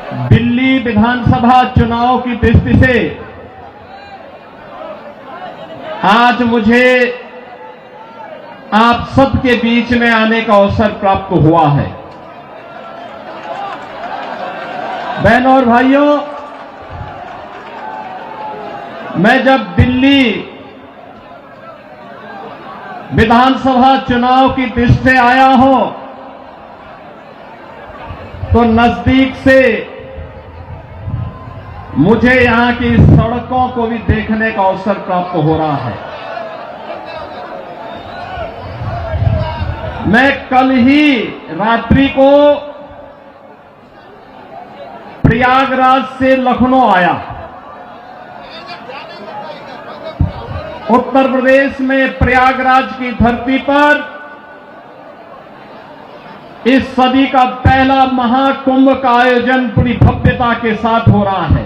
दिल्ली विधानसभा चुनाव की दृष्टि से आज मुझे आप सबके बीच में आने का अवसर प्राप्त हुआ है। बहनों और भाइयों, मैं जब दिल्ली विधानसभा चुनाव की दृष्टि से आया हूं तो नजदीक से मुझे यहां की सड़कों को भी देखने का अवसर प्राप्त हो रहा है। मैं कल ही रात्रि को प्रयागराज से लखनऊ आया। उत्तर प्रदेश में प्रयागराज की धरती पर इस सदी का पहला महाकुंभ का आयोजन पूरी भव्यता के साथ हो रहा है।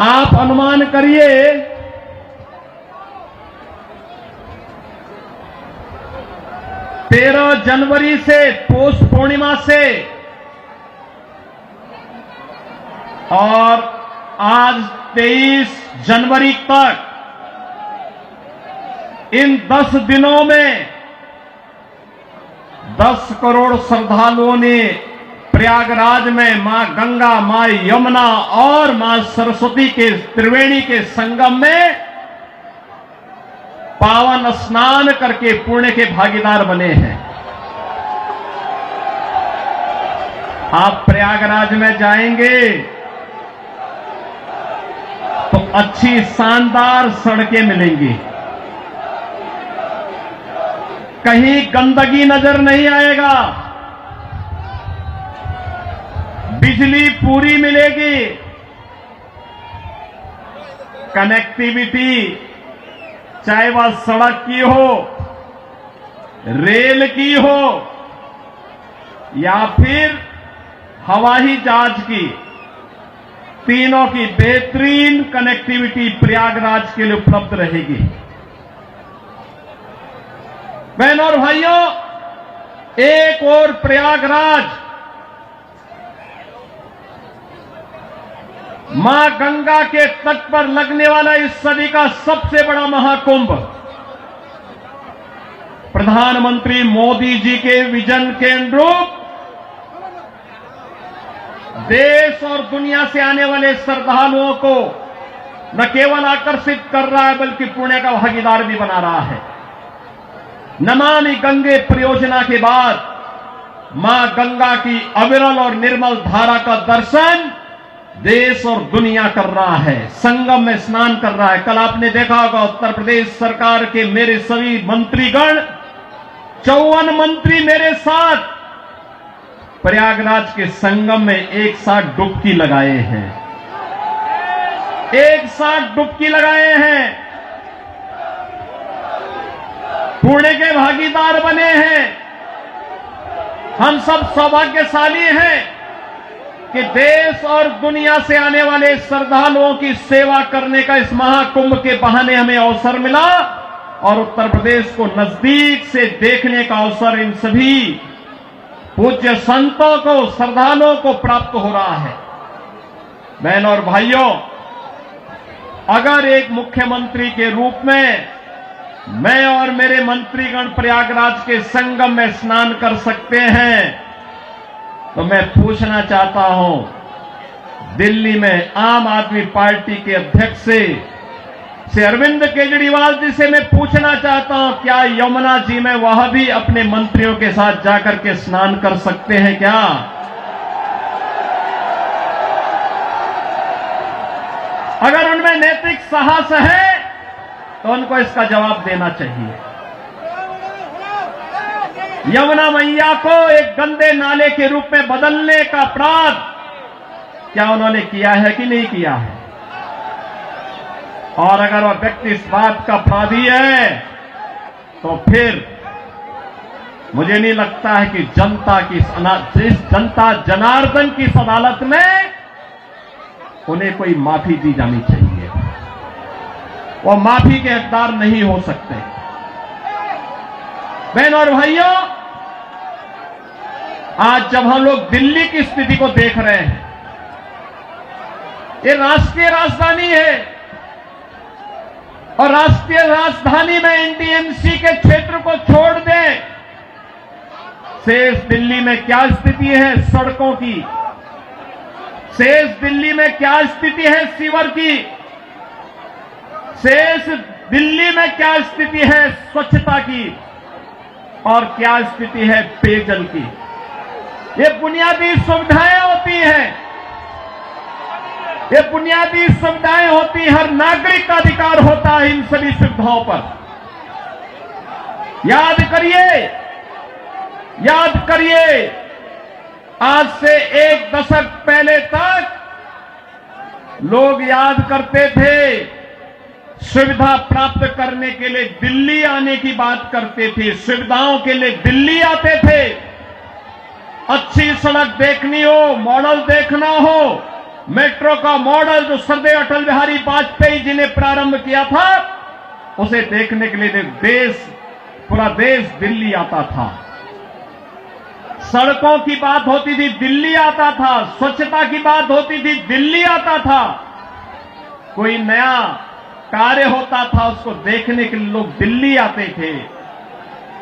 आप अनुमान करिए 13 जनवरी से पौष पूर्णिमा से और आज 23 जनवरी तक इन 10 दिनों में 10 करोड़ श्रद्धालुओं ने प्रयागराज में मां गंगा, मां यमुना और मां सरस्वती के त्रिवेणी के संगम में पावन स्नान करके पुण्य के भागीदार बने हैं। आप प्रयागराज में जाएंगे तो अच्छी शानदार सड़कें मिलेंगी, कहीं गंदगी नजर नहीं आएगा, बिजली पूरी मिलेगी, कनेक्टिविटी चाहे वह सड़क की हो, रेल की हो या फिर हवाई जहाज की, तीनों की बेहतरीन कनेक्टिविटी प्रयागराज के लिए उपलब्ध रहेगी। बहनों और भाइयों, एक और प्रयागराज मां गंगा के तट पर लगने वाला इस सदी का सबसे बड़ा महाकुंभ प्रधानमंत्री मोदी जी के विजन के अनुरूप देश और दुनिया से आने वाले श्रद्धालुओं को न केवल आकर्षित कर रहा है बल्कि पुण्य का भागीदार भी बना रहा है। नमामि गंगे परियोजना के बाद मां गंगा की अविरल और निर्मल धारा का दर्शन देश और दुनिया कर रहा है, संगम में स्नान कर रहा है। कल आपने देखा होगा उत्तर प्रदेश सरकार के मेरे सभी मंत्रीगण 54 मंत्री मेरे साथ प्रयागराज के संगम में एक साथ डुबकी लगाए हैं, एक साथ डुबकी लगाए हैं, पुण्य के भागीदार बने हैं। हम सब सौभाग्यशाली हैं कि देश और दुनिया से आने वाले श्रद्धालुओं की सेवा करने का इस महाकुंभ के बहाने हमें अवसर मिला और उत्तर प्रदेश को नजदीक से देखने का अवसर इन सभी पूज्य संतों को, श्रद्धालुओं को प्राप्त हो रहा है। बहनों और भाइयों, अगर एक मुख्यमंत्री के रूप में मैं और मेरे मंत्रीगण प्रयागराज के संगम में स्नान कर सकते हैं तो मैं पूछना चाहता हूं, दिल्ली में आम आदमी पार्टी के अध्यक्ष से अरविंद केजरीवाल जी से मैं पूछना चाहता हूं, क्या यमुना जी में वह भी अपने मंत्रियों के साथ जाकर के स्नान कर सकते हैं क्या? अगर उनमें नैतिक साहस है तो उनको इसका जवाब देना चाहिए। यमुना मैया को एक गंदे नाले के रूप में बदलने का अपराध क्या उन्होंने किया है कि नहीं किया है? और अगर वह व्यक्ति इस बात का अपराधी है तो फिर मुझे नहीं लगता है कि जनता जनार्दन की इस अदालत में उन्हें कोई माफी दी जानी चाहिए। वो माफी के हकदार नहीं हो सकते। बहनों और भाइयों, आज जब हम लोग दिल्ली की स्थिति को देख रहे हैं, ये राष्ट्रीय राजधानी है और राष्ट्रीय राजधानी में एनटीएमसी के क्षेत्र को छोड़ दें, शेष दिल्ली में क्या स्थिति है सड़कों की, शेष दिल्ली में क्या स्थिति है सीवर की, शेष दिल्ली में क्या स्थिति है स्वच्छता की और क्या स्थिति है पेयजल की। ये बुनियादी सुविधाएं होती हैं, ये बुनियादी सुविधाएं होती, हर नागरिक का अधिकार होता है इन सभी सुविधाओं पर। याद करिए, आज से एक दशक पहले तक लोग याद करते थे, सुविधा प्राप्त करने के लिए दिल्ली आने की बात करते थे, सुविधाओं के लिए दिल्ली आते थे। अच्छी सड़क देखनी हो, मॉडल देखना हो, मेट्रो का मॉडल जो सरदेव अटल बिहारी वाजपेयी जी ने प्रारंभ किया था, उसे देखने के लिए पूरा देश दिल्ली आता था। सड़कों की बात होती थी, दिल्ली आता था। स्वच्छता की बात होती थी, दिल्ली आता था। कोई नया कार्य होता था, उसको देखने के लिए लोग दिल्ली आते थे।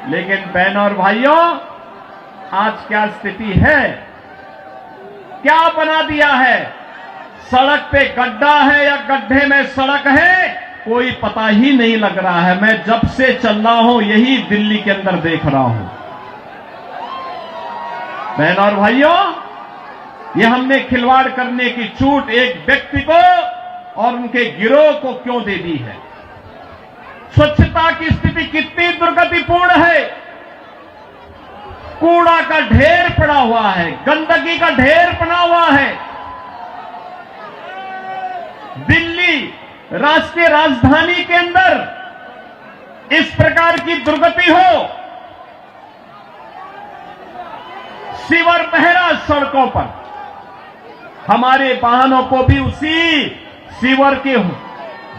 लेकिन बहनों और भाइयों, आज क्या स्थिति है, क्या बना दिया है? सड़क पे गड्ढा है या गड्ढे में सड़क है, कोई पता ही नहीं लग रहा है। मैं जब से चल रहा हूं यही दिल्ली के अंदर देख रहा हूं। बहनों और भाइयों, ये हमने खिलवाड़ करने की छूट एक व्यक्ति को और उनके गिरोह को क्यों दे दी है? स्वच्छता की स्थिति कितनी दुर्गतिपूर्ण है। कूड़ा का ढेर पड़ा हुआ है, गंदगी का ढेर पड़ा हुआ है। दिल्ली राष्ट्रीय राजधानी के अंदर इस प्रकार की दुर्गति हो, सीवर बह रहा सड़कों पर, हमारे वाहनों को भी उसी सीवर के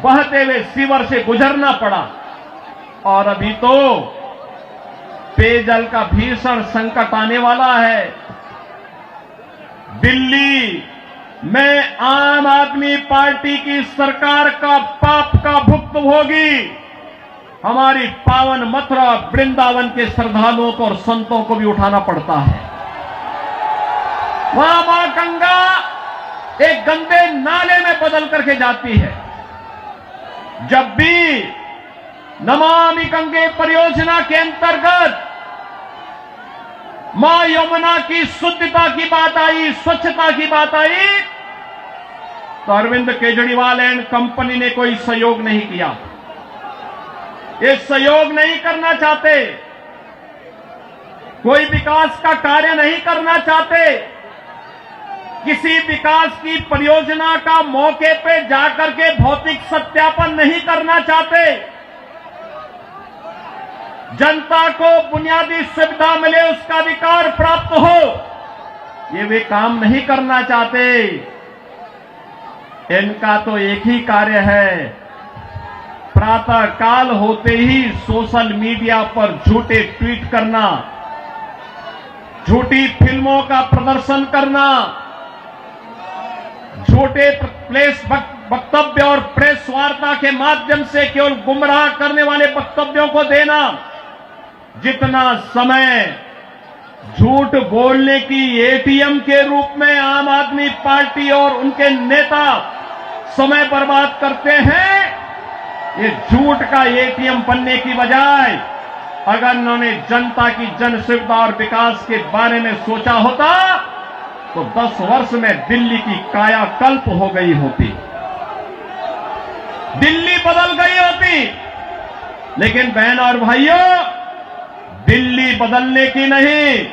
बहते हुए सीवर से गुजरना पड़ा। और अभी तो पेयजल का भीषण संकट आने वाला है। दिल्ली में आम आदमी पार्टी की सरकार का पाप का भुक्तभोगी हमारी पावन मथुरा वृंदावन के श्रद्धालुओं को और संतों को भी उठाना पड़ता है। वहां मां गंगा एक गंदे नाले में बदल करके जाती है। जब भी नमामि गंगे परियोजना के अंतर्गत मां यमुना की शुद्धता की बात आई, स्वच्छता की बात आई, तो अरविंद केजरीवाल एंड कंपनी ने कोई सहयोग नहीं किया। ये सहयोग नहीं करना चाहते, कोई विकास का कार्य नहीं करना चाहते, किसी विकास की परियोजना का मौके पे जाकर के भौतिक सत्यापन नहीं करना चाहते, जनता को बुनियादी सुविधा मिले, उसका अधिकार प्राप्त हो, ये वे काम नहीं करना चाहते। इनका तो एक ही कार्य है, प्रातः काल होते ही सोशल मीडिया पर झूठे ट्वीट करना, झूठी फिल्मों का प्रदर्शन करना, झूठे प्रेस वक्तव्य और प्रेस वार्ता के माध्यम से केवल गुमराह करने वाले वक्तव्यों को देना। जितना समय झूठ बोलने की एटीएम के रूप में आम आदमी पार्टी और उनके नेता समय बर्बाद करते हैं, ये झूठ का एटीएम बनने की बजाय अगर उन्होंने जनता की जन सुविधा और विकास के बारे में सोचा होता तो 10 वर्ष में दिल्ली की कायाकल्प हो गई होती, दिल्ली बदल गई होती। लेकिन बहन और भाइयों, दिल्ली बदलने की नहीं,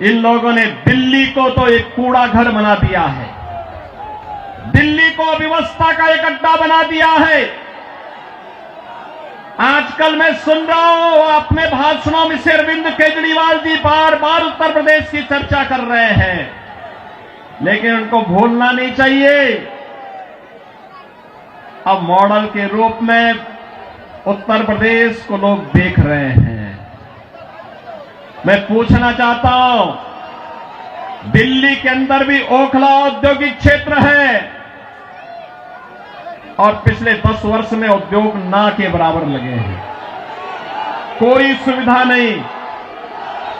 इन लोगों ने दिल्ली को तो एक कूड़ा घर बना दिया है, दिल्ली को अव्यवस्था का एक अड्डा बना दिया है। आजकल मैं सुन रहा हूं अपने भाषणों में से अरविंद केजरीवाल जी बार बार उत्तर प्रदेश की चर्चा कर रहे हैं, लेकिन उनको भूलना नहीं चाहिए, अब मॉडल के रूप में उत्तर प्रदेश को लोग देख रहे हैं। मैं पूछना चाहता हूं, दिल्ली के अंदर भी ओखला औद्योगिक क्षेत्र है और पिछले 10 वर्ष में उद्योग ना के बराबर लगे हैं। कोई सुविधा नहीं,